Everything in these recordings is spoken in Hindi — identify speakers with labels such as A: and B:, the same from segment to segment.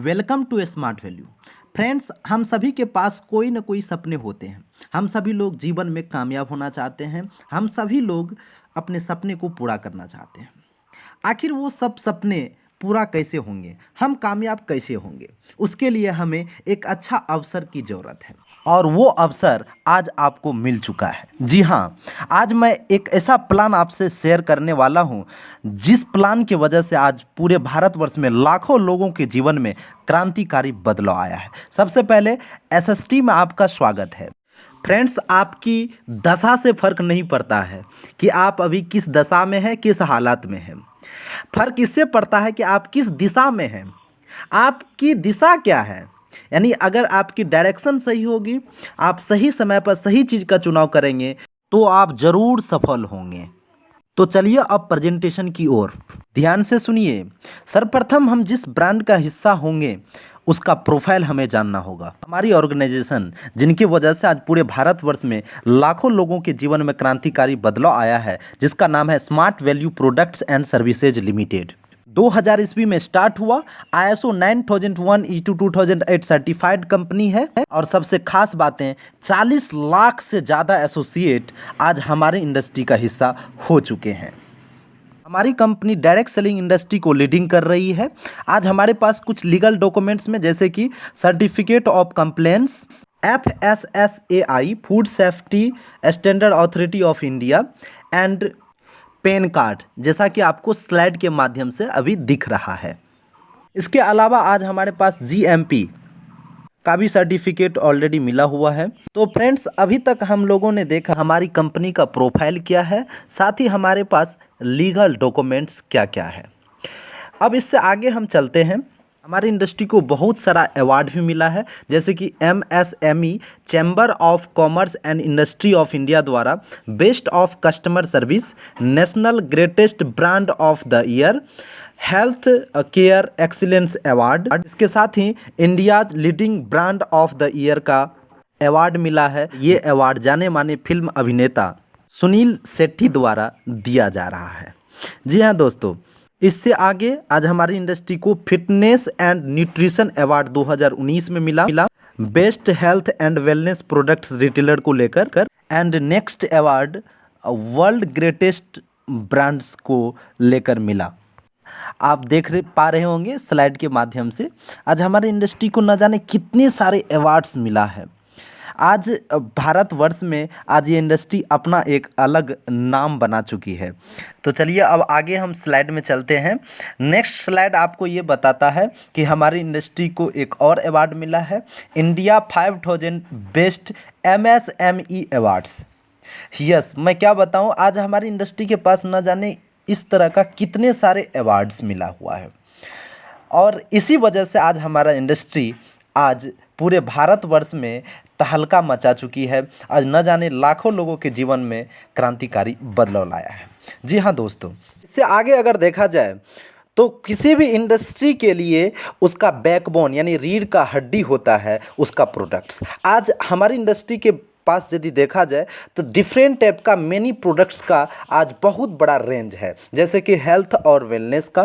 A: Welcome to smart value. Friends, हम सभी के पास कोई ना कोई सपने होते हैं। हम सभी लोग जीवन में कामयाब होना चाहते हैं। हम सभी लोग अपने सपने को पूरा करना चाहते हैं। आखिर वो सब सपने पूरा कैसे होंगे, हम कामयाब कैसे होंगे, उसके लिए हमें एक अच्छा अवसर की ज़रूरत है। और वो अवसर आज आपको मिल चुका है। जी हाँ, आज मैं एक ऐसा प्लान आपसे शेयर करने वाला हूँ जिस प्लान की वजह से आज पूरे भारतवर्ष में लाखों लोगों के जीवन में क्रांतिकारी बदलाव आया है। सबसे पहले एसएसटी में आपका स्वागत है। फ्रेंड्स, आपकी दशा से फर्क नहीं पड़ता है कि आप अभी किस दशा में हैं, किस हालात में हैं। फर्क इससे पड़ता है कि आप किस दिशा में हैं। आपकी दिशा क्या है, यानी अगर आपकी डायरेक्शन सही होगी, आप सही समय पर सही चीज़ का चुनाव करेंगे तो आप ज़रूर सफल होंगे। तो चलिए अब प्रेजेंटेशन की ओर ध्यान से सुनिए। सर्वप्रथम हम जिस ब्रांड का हिस्सा होंगे उसका प्रोफाइल हमें जानना होगा। हमारी ऑर्गेनाइजेशन जिनकी वजह से आज पूरे भारतवर्ष में लाखों लोगों के जीवन में क्रांतिकारी बदलाव आया है, जिसका नाम है smart value products and services limited. 2000 ईस्वी में स्टार्ट हुआ। ISO 9001:2008 सर्टिफाइड कंपनी है। और सबसे खास बातें, 40 लाख से ज़्यादा एसोसिएट आज हमारे इंडस्ट्री का हिस्सा हो चुके हैं। हमारी कंपनी डायरेक्ट सेलिंग इंडस्ट्री को लीडिंग कर रही है। आज हमारे पास कुछ लीगल डॉक्यूमेंट्स में जैसे कि certificate of complaints, FSSAI food safety standard authority of India and pan card, जैसा कि आपको स्लाइड के माध्यम से अभी दिख रहा है। इसके अलावा आज हमारे पास GMP का भी सर्टिफिकेट ऑलरेडी मिला हुआ है। तो फ्रेंड्स, अभी तक हम लोगों ने देखा हमारी कंपनी का प्रोफाइल क्या है, साथ ही हमारे पास लीगल डॉक्यूमेंट्स क्या क्या है। अब इससे आगे हम चलते हैं। हमारी इंडस्ट्री को बहुत सारा अवार्ड भी मिला है, जैसे कि MSME chamber of commerce and industry of India द्वारा best of customer service, national greatest brand of the year, health care excellence award. इसके साथ ही India leading brand of the year का अवार्ड मिला है। ये अवार्ड जाने माने फिल्म अभिनेता सुनील शेट्टी द्वारा दिया जा रहा है। जी हाँ दोस्तों, इससे आगे आज हमारी इंडस्ट्री को फिटनेस एंड न्यूट्रिशन अवार्ड 2019 में मिला best health and wellness products retailer को लेकर। And next award world greatest brands को लेकर मिला। आप देख पा रहे होंगे स्लाइड के माध्यम से आज हमारी इंडस्ट्री को न जाने कितने सारे अवार्ड्स मिला है। आज भारतवर्ष में आज ये इंडस्ट्री अपना एक अलग नाम बना चुकी है। तो चलिए अब आगे हम स्लाइड में चलते हैं। नेक्स्ट स्लाइड आपको ये बताता है कि हमारी इंडस्ट्री को एक और अवार्ड मिला है, India 5000 best MSME awards. Yes, मैं क्या बताऊं, आज हमारी इंडस्ट्री के पास न जाने इस तरह का कितने सारे अवार्ड्स मिला हुआ है। और इसी वजह से आज हमारा इंडस्ट्री आज पूरे भारतवर्ष में तहलका मचा चुकी है। आज न जाने लाखों लोगों के जीवन में क्रांतिकारी बदलाव लाया है। जी हाँ दोस्तों, इससे आगे अगर देखा जाए तो किसी भी इंडस्ट्री के लिए उसका बैकबोन यानी रीढ़ का हड्डी होता है उसका प्रोडक्ट्स। आज हमारी इंडस्ट्री के पास यदि देखा जाए तो डिफरेंट टाइप का मेनी प्रोडक्ट्स का आज बहुत बड़ा रेंज है, जैसे कि हेल्थ और वेलनेस का,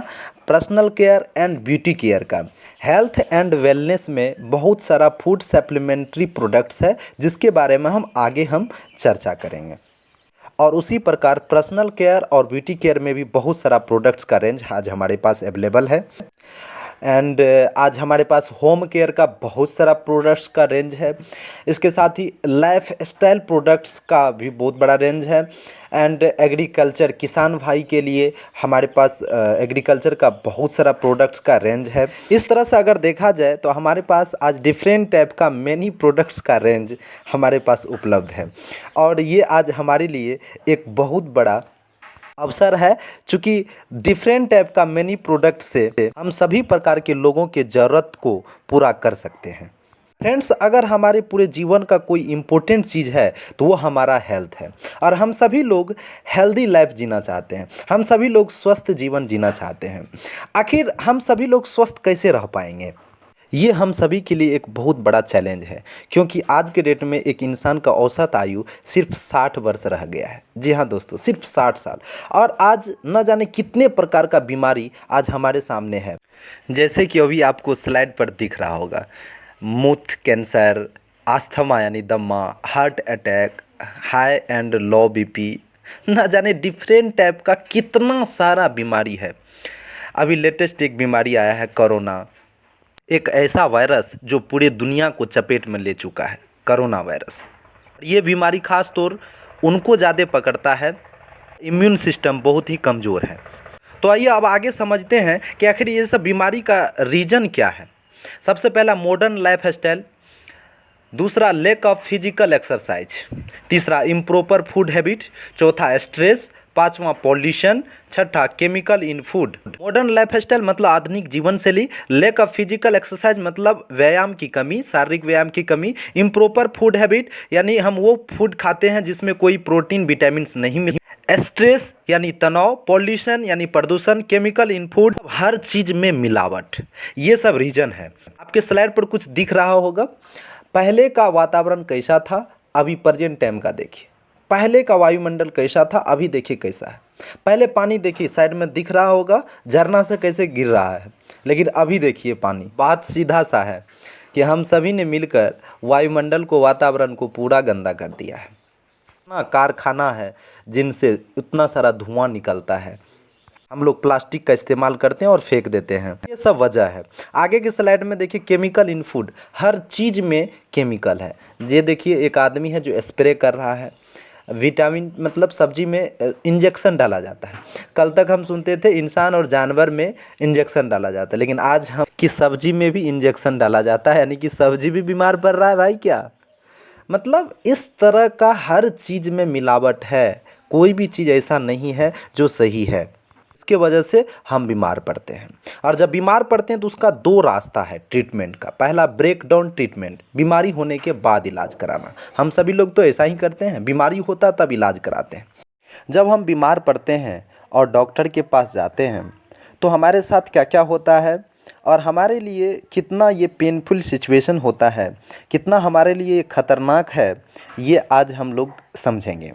A: personal care and beauty care का। हेल्थ एंड वेलनेस में बहुत सारा फूड सप्लीमेंट्री प्रोडक्ट्स है जिसके बारे में हम आगे चर्चा करेंगे। और उसी प्रकार पर्सनल केयर और ब्यूटी केयर में भी बहुत सारा प्रोडक्ट्स का रेंज आज हमारे पास अवेलेबल है। एंड आज हमारे पास होम केयर का बहुत सारा प्रोडक्ट्स का रेंज है। इसके साथ ही लाइफ स्टाइल प्रोडक्ट्स का भी बहुत बड़ा रेंज है। एंड एग्रीकल्चर किसान भाई के लिए हमारे पास एग्रीकल्चर का बहुत सारा प्रोडक्ट्स का रेंज है। इस तरह से अगर देखा जाए तो हमारे पास आज डिफरेंट टाइप का मेनी प्रोडक्ट्स का रेंज हमारे पास उपलब्ध है। और ये आज हमारे लिए एक बहुत बड़ा अवसर है, चूँकि डिफरेंट टाइप का मेनी प्रोडक्ट से हम सभी प्रकार के लोगों के ज़रूरत को पूरा कर सकते हैं। फ्रेंड्स, अगर हमारे पूरे जीवन का कोई इम्पोर्टेंट चीज़ है तो वो हमारा हेल्थ है। और हम सभी लोग हेल्दी लाइफ जीना चाहते हैं, हम सभी लोग स्वस्थ जीवन जीना चाहते हैं। आखिर हम सभी लोग स्वस्थ कैसे रह पाएंगे? ये हम सभी के लिए एक बहुत बड़ा चैलेंज है, क्योंकि आज के डेट में एक इंसान का औसत आयु सिर्फ 60 वर्ष रह गया है। जी हाँ दोस्तों, सिर्फ 60 साल। और आज न जाने कितने प्रकार का बीमारी आज हमारे सामने है। जैसे कि अभी आपको स्लाइड पर दिख रहा होगा, मुथ कैंसर, आस्थमा यानी दम्मा, heart attack, high and low BP, न जाने डिफरेंट टाइप का कितना सारा बीमारी है। अभी लेटेस्ट एक बीमारी आया है कोरोना, एक ऐसा वायरस जो पूरे दुनिया को चपेट में ले चुका है, कोरोना वायरस। ये बीमारी खास तौर उनको ज़्यादा पकड़ता है, इम्यून सिस्टम बहुत ही कमज़ोर है। तो आइए अब आगे समझते हैं कि आखिर ये सब बीमारी का रीज़न क्या है। सबसे पहला मॉडर्न लाइफ स्टाइल, दूसरा लेक ऑफ फिजिकल एक्सरसाइज, तीसरा इम्प्रॉपर फूड हैबिट, चौथा स्ट्रेस, पांचवा पॉल्यूशन, छठा chemical in food. Modern life style मतलब आधुनिक जीवन शैली, लेक ऑफ फिजिकल एक्सरसाइज मतलब व्यायाम की कमी, शारीरिक व्यायाम की कमी, इम्प्रॉपर फूड हैबिट यानी हम वो फूड खाते हैं जिसमें कोई प्रोटीन विटामिन नहीं मिल, स्ट्रेस यानी तनाव, पॉल्यूशन यानी प्रदूषण, केमिकल इन फूड हर चीज़ में मिलावट। ये सब रीजन है। आपके स्लाइड पर कुछ दिख रहा होगा, पहले का वातावरण कैसा था, अभी प्रेजेंट टाइम का देखिए। पहले का वायुमंडल कैसा था, अभी देखिए कैसा है। पहले पानी देखिए साइड में दिख रहा होगा, झरना से कैसे गिर रहा है, लेकिन अभी देखिए पानी। बात सीधा सा है कि हम सभी ने मिलकर वायुमंडल को, वातावरण को पूरा गंदा कर दिया है। इतना कारखाना है जिनसे उतना सारा धुआं निकलता है, हम लोग प्लास्टिक का इस्तेमाल करते हैं और फेंक देते हैं। ये सब वजह है। आगे के स्लाइड में देखिए केमिकल इन फूड, हर चीज़ में केमिकल है। ये देखिए एक आदमी है जो स्प्रे कर रहा है, विटामिन मतलब सब्जी में इंजेक्शन डाला जाता है। कल तक हम सुनते थे इंसान और जानवर में इंजेक्शन डाला जाता है, लेकिन आज हम कि सब्जी में भी इंजेक्शन डाला जाता है, यानी कि सब्जी भी बीमार पड़ रहा है भाई क्या। मतलब इस तरह का हर चीज़ में मिलावट है, कोई भी चीज़ ऐसा नहीं है जो सही है। इसके वजह से हम बीमार पड़ते हैं, और जब बीमार पड़ते हैं तो उसका दो रास्ता है ट्रीटमेंट का। पहला ब्रेक डाउन ट्रीटमेंट, बीमारी होने के बाद इलाज कराना। हम सभी लोग तो ऐसा ही करते हैं, बीमारी होता तब इलाज कराते हैं। जब हम बीमार पड़ते हैं और डॉक्टर के पास जाते हैं तो हमारे साथ क्या क्या होता है और हमारे लिए कितना ये पेनफुल सिचुएशन होता है, कितना हमारे लिए खतरनाक है, ये आज हम लोग समझेंगे।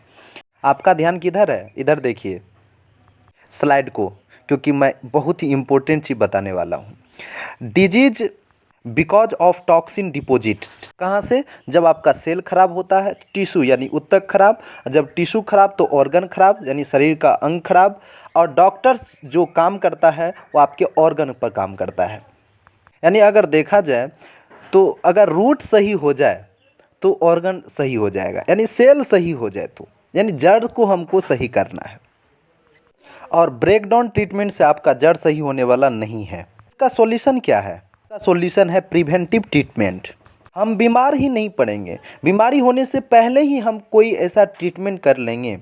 A: आपका ध्यान किधर है, इधर देखिए स्लाइड को, क्योंकि मैं बहुत ही इम्पोर्टेंट चीज़ बताने वाला हूँ। Disease because of toxin deposits, कहाँ से, जब आपका सेल खराब होता है, टिश्यू यानी ऊतक खराब, जब टिश्यू खराब तो ऑर्गन खराब यानी शरीर का अंग खराब, और डॉक्टर्स जो काम करता है वो आपके ऑर्गन पर काम करता है। यानी अगर देखा जाए तो अगर रूट सही हो जाए तो ऑर्गन सही हो जाएगा, यानी सेल सही हो जाए तो, यानी जड़ को हमको सही करना है। और ब्रेकडाउन ट्रीटमेंट से आपका जड़ सही होने वाला नहीं है। इसका सॉल्यूशन क्या है, इसका सॉल्यूशन है प्रिवेंटिव ट्रीटमेंट। हम बीमार ही नहीं पड़ेंगे, बीमारी होने से पहले ही हम कोई ऐसा ट्रीटमेंट कर लेंगे,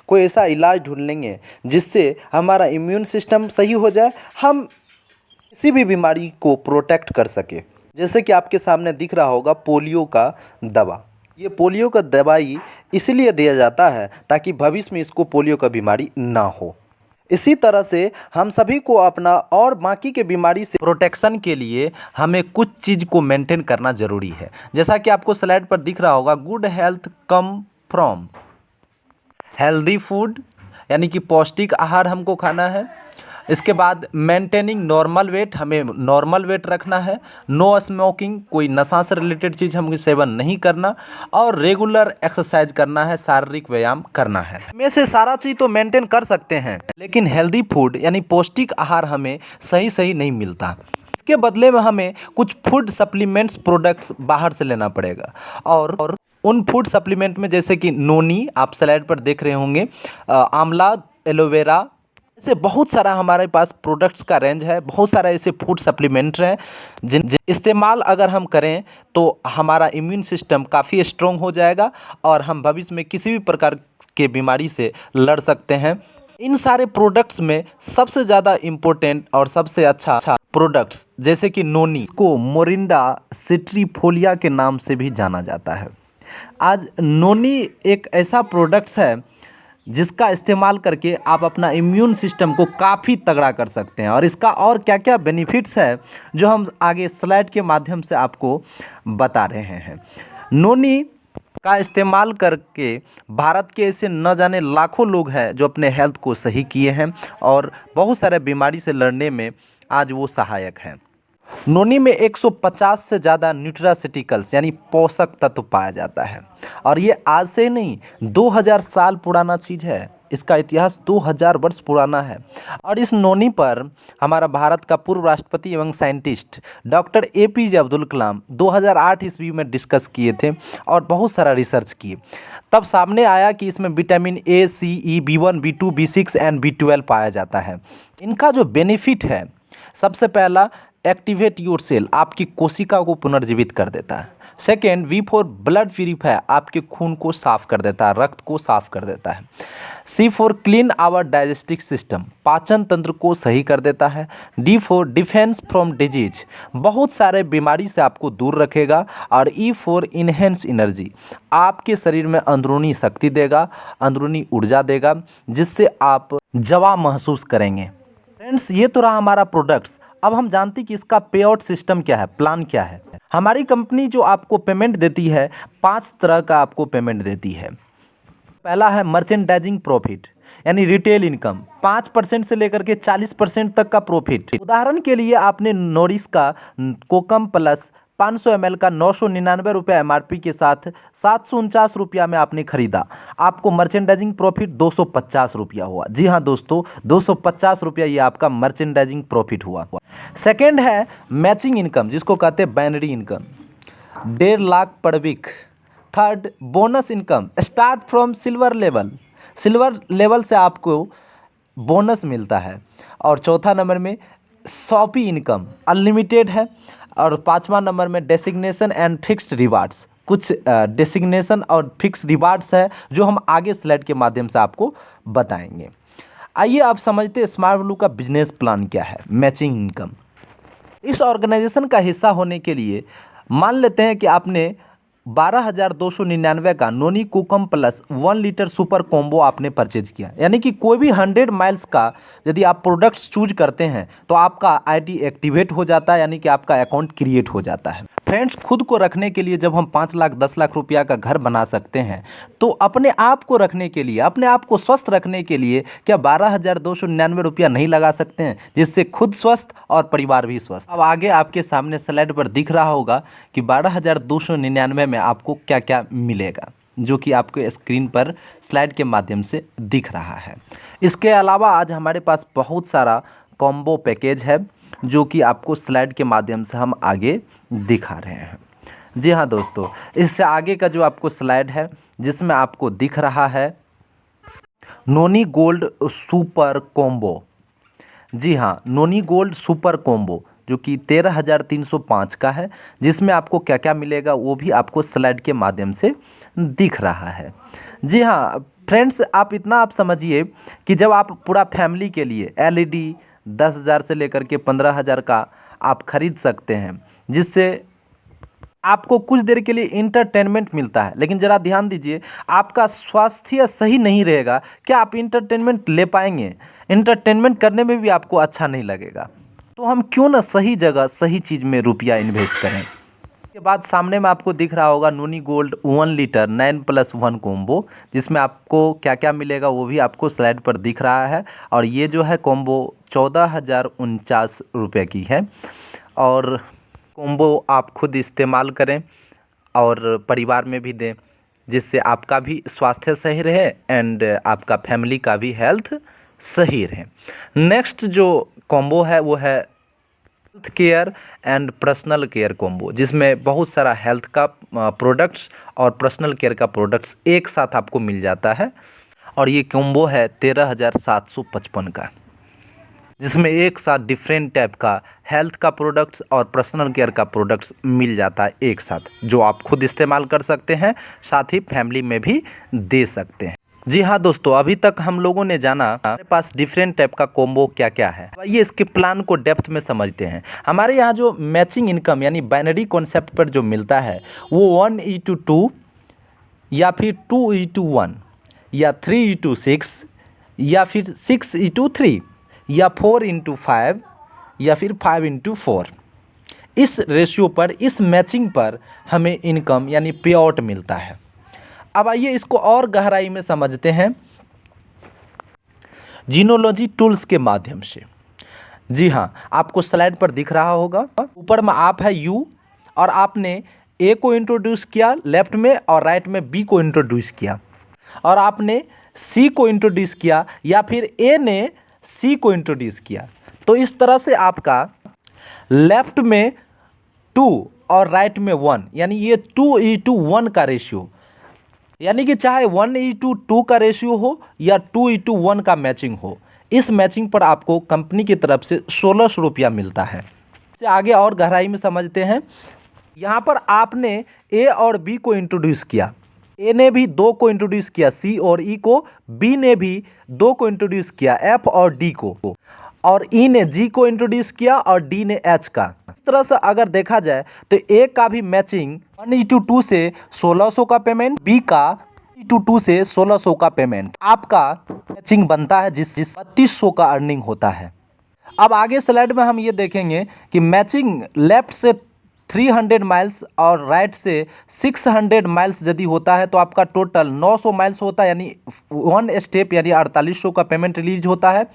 A: कोई ऐसा इलाज ढूंढ लेंगे जिससे हमारा इम्यून सिस्टम सही हो जाए, हम किसी भी बीमारी को प्रोटेक्ट कर सके। जैसे कि आपके सामने दिख रहा होगा पोलियो का दवा। ये पोलियो का दवाई इसलिए दिया जाता है ताकि भविष्य में इसको पोलियो का बीमारी ना हो। इसी तरह से हम सभी को अपना और बाकी के बीमारी से प्रोटेक्शन के लिए हमें कुछ चीज़ को मेंटेन करना ज़रूरी है। जैसा कि आपको स्लाइड पर दिख रहा होगा, good health come from healthy food, यानी कि पौष्टिक आहार हमको खाना है। इसके बाद मेंटेनिंग नॉर्मल वेट, हमें नॉर्मल वेट रखना है। नो स्मोकिंग, कोई नशा से रिलेटेड चीज़ हमें सेवन नहीं करना, और रेगुलर एक्सरसाइज करना है, शारीरिक व्यायाम करना है। में से सारा चीज़ तो मेंटेन कर सकते हैं, लेकिन हेल्दी फूड यानी पौष्टिक आहार हमें सही नहीं मिलता। इसके बदले में हमें कुछ फूड सप्लीमेंट्स प्रोडक्ट्स बाहर से लेना पड़ेगा, और उन फूड सप्लीमेंट में जैसे कि नोनी, आप स्लाइड पर देख रहे होंगे, आंवला, एलोवेरा, ऐसे बहुत सारा हमारे पास प्रोडक्ट्स का रेंज है। बहुत सारा ऐसे फूड सप्लीमेंट हैं जिन इस्तेमाल अगर हम करें तो हमारा इम्यून सिस्टम काफ़ी स्ट्रॉन्ग हो जाएगा और हम भविष्य में किसी भी प्रकार के बीमारी से लड़ सकते हैं। इन सारे प्रोडक्ट्स में सबसे ज़्यादा इम्पोर्टेंट और सबसे अच्छा प्रोडक्ट्स जैसे कि नोनी को मोरिंडा सिट्रीफोलिया के नाम से भी जाना जाता है। आज नोनी एक ऐसा प्रोडक्ट्स है जिसका इस्तेमाल करके आप अपना इम्यून सिस्टम को काफ़ी तगड़ा कर सकते हैं। और इसका और क्या क्या बेनिफिट्स है जो हम आगे स्लाइड के माध्यम से आपको बता रहे हैं। नोनी का इस्तेमाल करके भारत के ऐसे न जाने लाखों लोग हैं जो अपने हेल्थ को सही किए हैं और बहुत सारे बीमारी से लड़ने में आज वो सहायक हैं। नोनी में 150 से ज़्यादा न्यूट्रासिटिकल्स यानी पोषक तत्व पाया जाता है और ये आज से नहीं 2000 साल पुराना चीज़ है। इसका इतिहास 2000 वर्ष पुराना है और इस नोनी पर हमारा भारत का पूर्व राष्ट्रपति एवं scientist doctor APJ Abdul Kalam 2008 ईस्वी में डिस्कस किए थे और बहुत सारा रिसर्च किए। तब सामने आया कि इसमें vitamin A, C, E, B1, B2, B6 and B12 पाया जाता है। इनका जो बेनिफिट है, सबसे पहला एक्टिवेट योर सेल, आपकी कोशिका को पुनर्जीवित कर देता है। Second, V for blood purifier, आपके खून को साफ कर देता है, रक्त को साफ कर देता है। C for clean our digestive system, पाचन तंत्र को सही कर देता है। D for defence from disease, बहुत सारे बीमारी से आपको दूर रखेगा। और E फॉर इनहेंस एनर्जी, आपके शरीर में अंदरूनी शक्ति देगा, अंदरूनी ऊर्जा देगा, जिससे आप जवां महसूस करेंगे। फ्रेंड्स, ये तो रहा हमारा प्रोडक्ट्स। अब हम जानते हैं कि इसका पे आउट सिस्टम क्या है, प्लान क्या है। हमारी कंपनी जो आपको पेमेंट देती है, 5 तरह का आपको पेमेंट देती है। पहला है मर्चेंडाइजिंग प्रॉफिट यानी रिटेल इनकम, 5% से लेकर के 40% तक का प्रॉफिट। उदाहरण के लिए आपने नोरिस का कोकम प्लस 500 ml का 999 रुपये MRP के साथ 749 रुपया में आपने खरीदा, आपको मर्चेंडाइजिंग प्रॉफिट 250 रुपया हुआ। जी हाँ दोस्तों, 250 रुपया ये आपका मर्चेंडाइजिंग प्रॉफिट हुआ। सेकेंड है मैचिंग इनकम, जिसको कहते हैं binary income, 1.5 lakh per week. Third, bonus income, start from silver level, silver level से आपको बोनस मिलता है। और चौथा नंबर में शॉपी इनकम, अनलिमिटेड है। और 5वां नंबर में डेसिग्नेशन एंड फिक्स्ड रिवार्ड्स, कुछ डेसिग्नेशन और फिक्स रिवार्ड्स है जो हम आगे स्लाइड के माध्यम से आपको बताएंगे। आइए आप समझते हैं स्मार्ट ब्लू का बिजनेस प्लान क्या है। मैचिंग इनकम, इस ऑर्गेनाइजेशन का हिस्सा होने के लिए मान लेते हैं कि आपने 12,299 का नोनी कोकम प्लस 1 लीटर सुपर कॉम्बो आपने परचेज किया, यानी कि कोई भी 100 माइल्स का यदि आप प्रोडक्ट्स चूज करते हैं तो आपका आईडी एक्टिवेट हो जाता है, यानी कि आपका अकाउंट क्रिएट हो जाता है। फ्रेंड्स, खुद को रखने के लिए जब हम 5 लाख 10 लाख रुपया का घर बना सकते हैं, तो अपने आप को रखने के लिए, अपने आप को स्वस्थ रखने के लिए क्या 12,299 रुपया नहीं लगा सकते हैं, जिससे खुद स्वस्थ और परिवार भी स्वस्थ। अब आगे आपके सामने स्लाइड पर दिख रहा होगा कि 12,299 में आपको क्या क्या मिलेगा, जो कि आपको स्क्रीन पर स्लाइड के माध्यम से दिख रहा है। इसके अलावा आज हमारे पास बहुत सारा कॉम्बो पैकेज है जो कि आपको स्लाइड के माध्यम से हम आगे दिखा रहे हैं। जी हाँ दोस्तों, इससे आगे का जो आपको स्लाइड है जिसमें आपको दिख रहा है नोनी गोल्ड सुपर कॉम्बो। जी हाँ, नोनी गोल्ड सुपर कॉम्बो जो कि 13,305 का है, जिसमें आपको क्या क्या मिलेगा वो भी आपको स्लाइड के माध्यम से दिख रहा है। जी हाँ फ्रेंड्स, आप समझिए कि जब आप पूरा फैमिली के लिए LED 10,000 से लेकर के 15,000 का आप खरीद सकते हैं, जिससे आपको कुछ देर के लिए इंटरटेनमेंट मिलता है। लेकिन ज़रा ध्यान दीजिए, आपका स्वास्थ्य सही नहीं रहेगा, क्या आप इंटरटेनमेंट ले पाएंगे? इंटरटेनमेंट करने में भी आपको अच्छा नहीं लगेगा। तो हम क्यों ना सही जगह सही चीज़ में रुपया इन्वेस्ट करें। इसके बाद सामने में आपको दिख रहा होगा नोनी गोल्ड 1 लीटर 9+1 कॉम्बो, जिसमें आपको क्या क्या मिलेगा वो भी आपको स्लाइड पर दिख रहा है। और ये जो है कॉम्बो 14,049 रुपये की है। और कॉम्बो आप खुद इस्तेमाल करें और परिवार में भी दें, जिससे आपका भी स्वास्थ्य सही रहे एंड आपका फैमिली का भी हेल्थ सही रहे। नेक्स्ट जो कॉम्बो है वो है health care and personal care combo, जिसमें बहुत सारा हेल्थ का प्रोडक्ट्स और पर्सनल केयर का प्रोडक्ट्स एक साथ आपको मिल जाता है। और ये कॉम्बो है 13,755 का, जिसमें एक साथ डिफरेंट टाइप का हेल्थ का प्रोडक्ट्स और पर्सनल केयर का प्रोडक्ट्स मिल जाता है एक साथ, जो आप खुद इस्तेमाल कर सकते हैं, साथ ही फैमिली में भी दे सकते हैं। जी हाँ दोस्तों, अभी तक हम लोगों ने जाना हमारे पास डिफरेंट टाइप का कॉम्बो क्या क्या है। आइए इसके प्लान को डेप्थ में समझते हैं। हमारे यहाँ जो मैचिंग इनकम यानी बाइनरी कॉन्सेप्ट पर जो मिलता है वो 1:2 या फिर 2:1 या 3:6 या फिर 6:3 या 4:5 या फिर 5:4। इस रेशियो पर, इस मैचिंग पर हमें इनकम यानी पे आउट मिलता है। अब आइए इसको और गहराई में समझते हैं जीनोलॉजी टूल्स के माध्यम से। जी हाँ, आपको स्लाइड पर दिख रहा होगा, ऊपर में आप है यू और आपने ए को इंट्रोड्यूस किया लेफ्ट में और राइट में बी को इंट्रोड्यूस किया, और आपने सी को इंट्रोड्यूस किया या फिर ए ने सी को इंट्रोड्यूस किया। तो इस तरह से आपका लेफ्ट में 2 और राइट में 1, यानी ये 2:1 का रेशियो, यानी कि चाहे 1:2 का रेशियो हो या 2:1 का मैचिंग हो, इस मैचिंग पर आपको कंपनी की तरफ से 1600 रुपया मिलता है। इससे आगे और गहराई में समझते हैं। यहाँ पर आपने ए और बी को इंट्रोड्यूस किया, ए ने भी 2 को इंट्रोड्यूस किया सी और ई को, बी ने भी 2 को इंट्रोड्यूस किया एफ और डी को, और ई ने जी को इंट्रोड्यूस किया और डी ने एच का। इस तरह से अगर देखा जाए तो ए का भी मैचिंग 1:2 से 1600 का पेमेंट, बी का 1:2 से 1600 का पेमेंट, आपका मैचिंग बनता है जिस 3200 का अर्निंग होता है। अब आगे स्लाइड में हम ये देखेंगे कि मैचिंग लेफ्ट से 300 माइल्स और राइट से 600 माइल्स यदि होता है तो आपका टोटल 900 माइल्स होता है, यानी 1 स्टेप यानी 4800 का पेमेंट रिलीज होता है।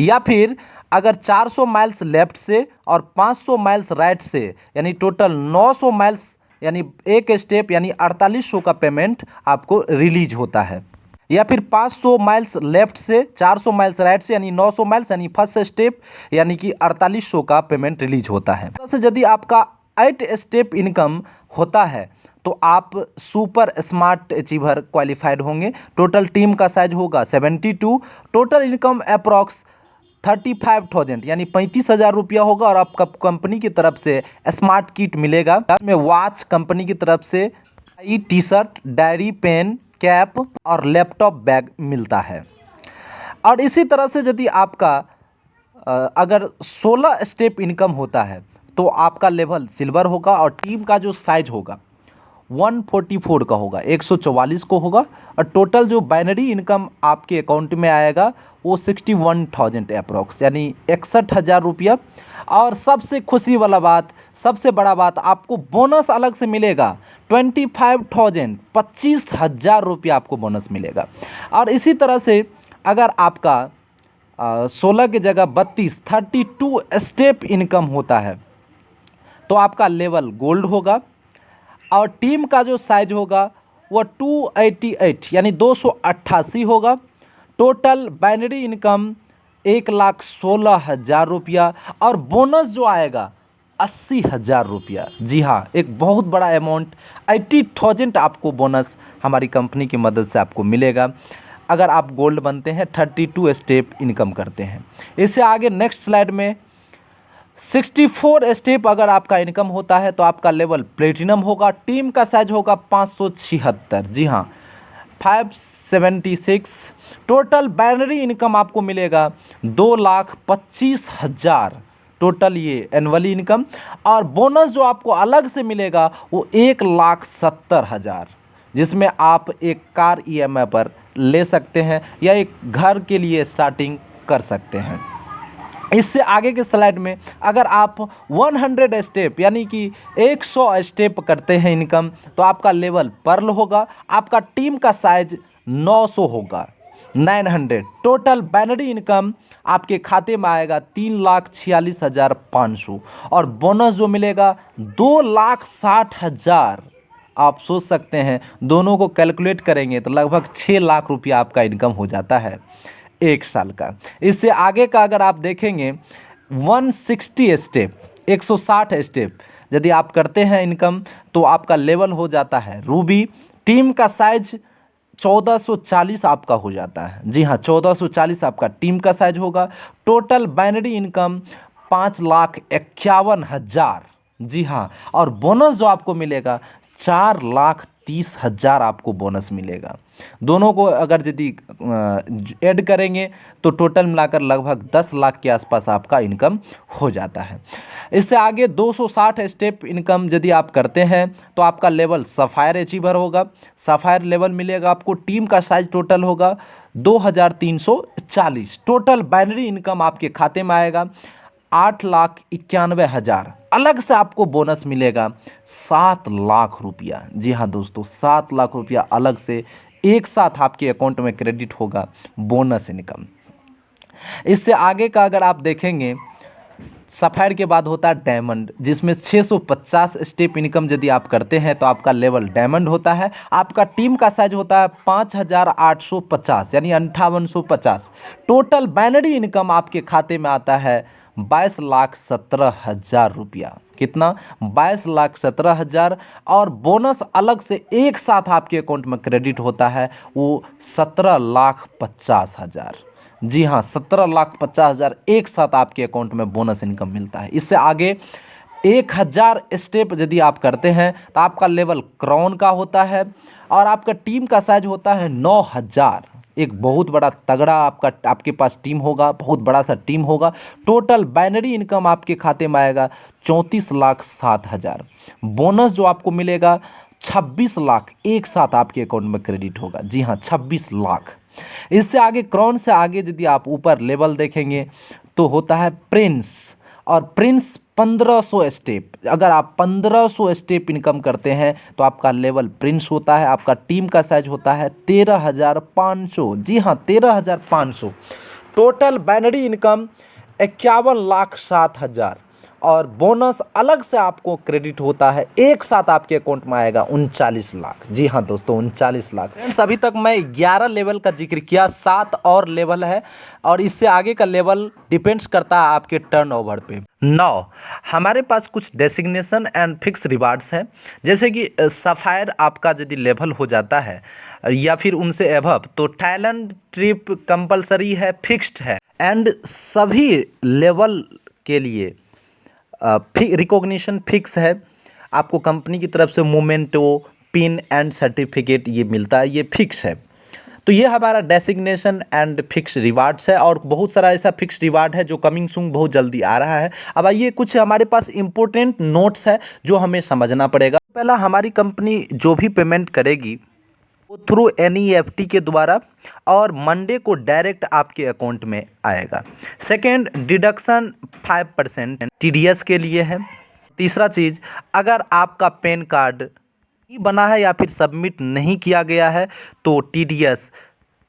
A: या फिर अगर 400 माइल्स लेफ्ट से और 500 माइल्स राइट से, यानी टोटल 900 माइल्स यानी एक स्टेप यानी 4800 का पेमेंट आपको रिलीज होता है। या फिर 500 माइल्स लेफ्ट से 400 माइल्स राइट से यानी 900 माइल्स यानी फर्स्ट स्टेप यानी कि 4800 का पेमेंट रिलीज होता है। तो यदि आपका 8 स्टेप इनकम होता है तो आप सुपर स्मार्ट अचीवर क्वालिफाइड होंगे। टोटल टीम का साइज होगा 72, टोटल इनकम अप्रॉक्स 35,000 यानी 35,000 रुपया होगा, और आपका कंपनी की तरफ से स्मार्ट किट मिलेगा में वॉच कंपनी की तरफ से, T shirt, diary, pen, cap और लैपटॉप बैग मिलता है। और इसी तरह से यदि आपका अगर 16 स्टेप इनकम होता है तो आपका लेवल सिल्वर होगा, और टीम का जो साइज होगा 144 का होगा, 144 को होगा, और टोटल जो बाइनरी इनकम आपके अकाउंट में आएगा वो 61,000 अप्रॉक्स यानी 61,000 रुपया। और सबसे खुशी वाला बात, सबसे बड़ा बात, आपको बोनस अलग से मिलेगा 25,000, 25,000 रुपया आपको बोनस मिलेगा। और इसी तरह से अगर आपका 16 की जगह 32 स्टेप इनकम होता है तो आपका लेवल गोल्ड होगा, और टीम का जो साइज होगा वो 288 यानी 288 होगा। टोटल बाइनरी इनकम 1,16,000 रुपया, और बोनस जो आएगा 80,000 रुपया। जी हाँ, एक बहुत बड़ा अमाउंट 80,000 आपको बोनस हमारी कंपनी की मदद से आपको मिलेगा अगर आप गोल्ड बनते हैं, 32 स्टेप इनकम करते हैं। इससे आगे नेक्स्ट स्लाइड में 64 स्टेप अगर आपका इनकम होता है तो आपका लेवल प्लेटिनम होगा। टीम का साइज होगा 576, जी हाँ 576। टोटल बाइनरी इनकम आपको मिलेगा 2,25,000 टोटल ये एनुअली इनकम, और बोनस जो आपको अलग से मिलेगा वो 1,70,000, जिसमें आप एक कार EMI पर ले सकते हैं या एक घर के लिए स्टार्टिंग कर सकते हैं। इससे आगे के स्लाइड में अगर आप 100 स्टेप यानी कि 100 स्टेप करते हैं इनकम तो आपका लेवल पर्ल होगा, आपका टीम का साइज 900 होगा, 900। टोटल बाइनरी इनकम आपके खाते में आएगा 3,46,500, और बोनस जो मिलेगा 2,60,000। आप सोच सकते हैं, दोनों को कैलकुलेट करेंगे तो लगभग 6 लाख रुपया आपका इनकम हो जाता है एक साल का। इससे आगे का अगर आप देखेंगे 160 स्टेप 160 स्टेप यदि आप करते हैं इनकम तो आपका लेवल हो जाता है रूबी। टीम का साइज 1440 आपका हो जाता है, जी हाँ 1440 आपका टीम का साइज होगा। टोटल बाइनरी इनकम 5,51,000, जी हाँ, और बोनस जो आपको मिलेगा 4,30,000 आपको बोनस मिलेगा। दोनों को अगर यदि ऐड करेंगे तो टोटल मिलाकर लगभग 10 लाख के आसपास आपका इनकम हो जाता है। इससे आगे 260 स्टेप इनकम यदि आप करते हैं तो आपका लेवल सफ़ायर अचीवर होगा। सफ़ायर लेवल मिलेगा आपको। टीम का साइज टोटल होगा 2,340। टोटल बाइनरी इनकम आपके खाते में आएगा 8,91,000। अलग से आपको बोनस मिलेगा 7 लाख रुपया। जी हाँ दोस्तों, 7 लाख रुपया अलग से एक साथ आपके अकाउंट में क्रेडिट होगा बोनस इनकम। इससे आगे का अगर आप देखेंगे, सफ़ायर के बाद होता है डायमंड, जिसमें 650 स्टेप इनकम यदि आप करते हैं तो आपका लेवल डायमंड होता है। आपका टीम का साइज होता है 5,850 यानी 5850। टोटल बाइनरी इनकम आपके खाते में आता है 22,17,000 रुपया। कितना? 22,17,000। और बोनस अलग से एक साथ आपके अकाउंट में क्रेडिट होता है, वो 17,50,000। जी हाँ, 17,50,000 एक साथ आपके अकाउंट में बोनस इनकम मिलता है। इससे आगे 1,000 स्टेप यदि आप करते हैं तो आपका लेवल क्राउन का होता है और आपका टीम का साइज होता है 9,000। एक बहुत बड़ा तगड़ा आपके पास टीम होगा, बहुत बड़ा सा टीम होगा। टोटल बाइनरी इनकम आपके खाते में आएगा 34,07,000। बोनस जो आपको मिलेगा 26 लाख एक साथ आपके अकाउंट में क्रेडिट होगा। जी हाँ, 26 लाख। इससे आगे क्राउन से आगे यदि आप ऊपर लेवल देखेंगे तो होता है प्रिंस। और प्रिंस 1500 स्टेप। अगर आप 1500 स्टेप इनकम करते हैं तो आपका लेवल प्रिंस होता है। आपका टीम का साइज होता है 13,500। जी हाँ, 13,500। टोटल बाइनरी इनकम 51,07,000 और बोनस अलग से आपको क्रेडिट होता है, एक साथ आपके अकाउंट में आएगा 39 लाख। जी हाँ दोस्तों, 39 लाख। फ्रेंड्स, अभी तक मैं 11 लेवल का जिक्र किया, 7 और लेवल है और इससे आगे का लेवल डिपेंड्स करता है आपके टर्नओवर पे। 9, हमारे पास कुछ डेसिग्नेशन एंड फिक्स रिवार्ड्स हैं। जैसे कि सफ़ायर आपका यदि लेवल हो जाता है या फिर उनसे एभव तो थाईलैंड ट्रिप कंपलसरी है, फिक्स्ड है। एंड सभी लेवल के लिए रिकॉग्निशन फिक्स है। आपको कंपनी की तरफ से मोमेंटो, पिन एंड सर्टिफिकेट ये मिलता है, ये फिक्स है। तो ये हमारा डेसिग्नेशन एंड फिक्स रिवार्ड्स है और बहुत सारा ऐसा फिक्स रिवार्ड है जो कमिंग सून बहुत जल्दी आ रहा है। अब आइए, कुछ हमारे पास इंपॉर्टेंट नोट्स है जो हमें समझना पड़ेगा। पहला, हमारी कंपनी जो भी पेमेंट करेगी वो थ्रू NEFT के द्वारा और मंडे को डायरेक्ट आपके अकाउंट में आएगा। सेकेंड, डिडक्शन 5% TDS के लिए है। तीसरा चीज़, अगर आपका पैन कार्ड नहीं बना है या फिर सबमिट नहीं किया गया है तो TDS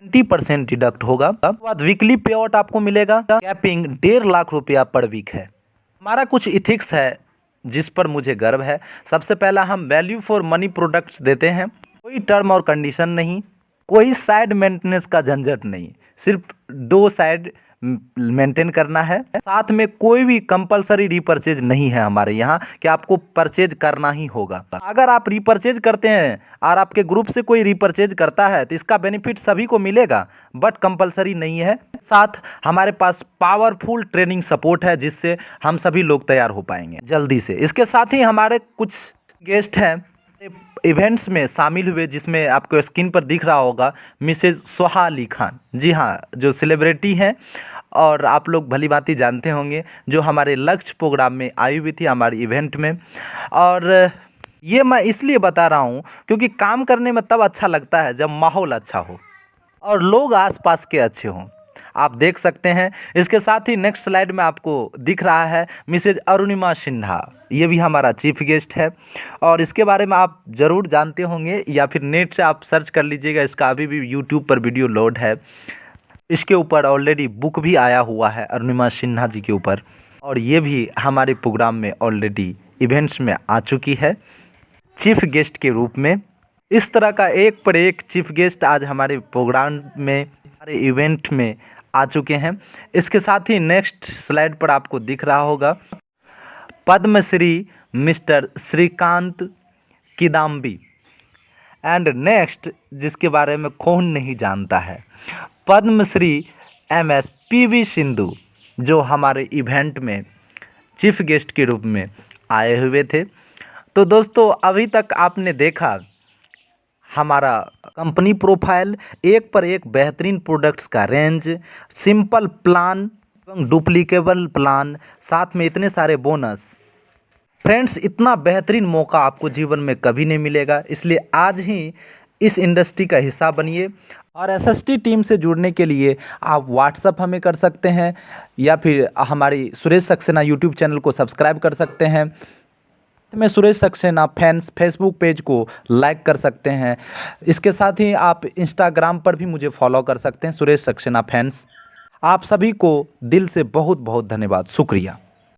A: 20% डिडक्ट होगा। बाद वीकली पे आउट आपको मिलेगा। कैपिंग 1.5 लाख रुपया पर वीक है। हमारा कुछ इथिक्स है जिस पर मुझे गर्व है। सबसे पहला, हम वैल्यू फॉर मनी प्रोडक्ट्स देते हैं। कोई टर्म और कंडीशन नहीं, कोई साइड मेंटेनेंस का झंझट नहीं, सिर्फ 2 साइड मेंटेन करना है। साथ में कोई भी कंपलसरी रीपरचेज नहीं है हमारे यहाँ कि आपको परचेज करना ही होगा। अगर आप रीपरचेज करते हैं और आपके ग्रुप से कोई रीपरचेज करता है तो इसका बेनिफिट सभी को मिलेगा, बट कंपलसरी नहीं है। साथ हमारे पास पावरफुल ट्रेनिंग सपोर्ट है जिससे हम सभी लोग तैयार हो पाएंगे जल्दी से। इसके साथ ही हमारे कुछ गेस्ट हैं इवेंट्स में शामिल हुए, जिसमें आपको स्क्रीन पर दिख रहा होगा मिसेज सोहा अली खान। जी हाँ, जो सेलिब्रिटी हैं और आप लोग भली भांति जानते होंगे, जो हमारे लक्ष्य प्रोग्राम में आई हुई थी हमारे इवेंट में। और ये मैं इसलिए बता रहा हूँ क्योंकि काम करने में तब अच्छा लगता है जब माहौल अच्छा हो और लोग आसपास के अच्छे हों। आप देख सकते हैं। इसके साथ ही नेक्स्ट स्लाइड में आपको दिख रहा है मिसेज अरुणिमा सिन्हा। ये भी हमारा चीफ गेस्ट है और इसके बारे में आप ज़रूर जानते होंगे या फिर नेट से आप सर्च कर लीजिएगा। इसका अभी भी यूट्यूब पर वीडियो लोड है। इसके ऊपर ऑलरेडी बुक भी आया हुआ है अरुणिमा सिन्हा जी के ऊपर, और ये भी हमारे प्रोग्राम में ऑलरेडी इवेंट्स में आ चुकी है चीफ गेस्ट के रूप में। इस तरह का एक पर एक चीफ गेस्ट आज हमारे प्रोग्राम में, हमारे इवेंट में आ चुके हैं। इसके साथ ही नेक्स्ट स्लाइड पर आपको दिख रहा होगा Padmashri mister Srikanth Kidambi. And next, जिसके बारे में कौन नहीं जानता है, पद्मश्री MS PV सिंधु, जो हमारे इवेंट में चीफ गेस्ट के रूप में आए हुए थे। तो दोस्तों अभी तक आपने देखा हमारा कंपनी प्रोफाइल, एक पर एक बेहतरीन प्रोडक्ट्स का रेंज, सिंपल प्लान एवं डुप्लीकेबल प्लान, साथ में इतने सारे बोनस। फ्रेंड्स, इतना बेहतरीन मौका आपको जीवन में कभी नहीं मिलेगा, इसलिए आज ही इस इंडस्ट्री का हिस्सा बनिए। और एसएसटी टीम से जुड़ने के लिए आप व्हाट्सअप हमें कर सकते हैं या फिर हमारी सुरेश सक्सेना यूट्यूब चैनल को सब्सक्राइब कर सकते हैं। में Suresh Saxena fans Facebook page को लाइक कर सकते हैं। इसके साथ ही आप इंस्टाग्राम पर भी मुझे फॉलो कर सकते हैं, सुरेश सक्सेना फैंस। आप सभी को दिल से बहुत बहुत धन्यवाद, शुक्रिया।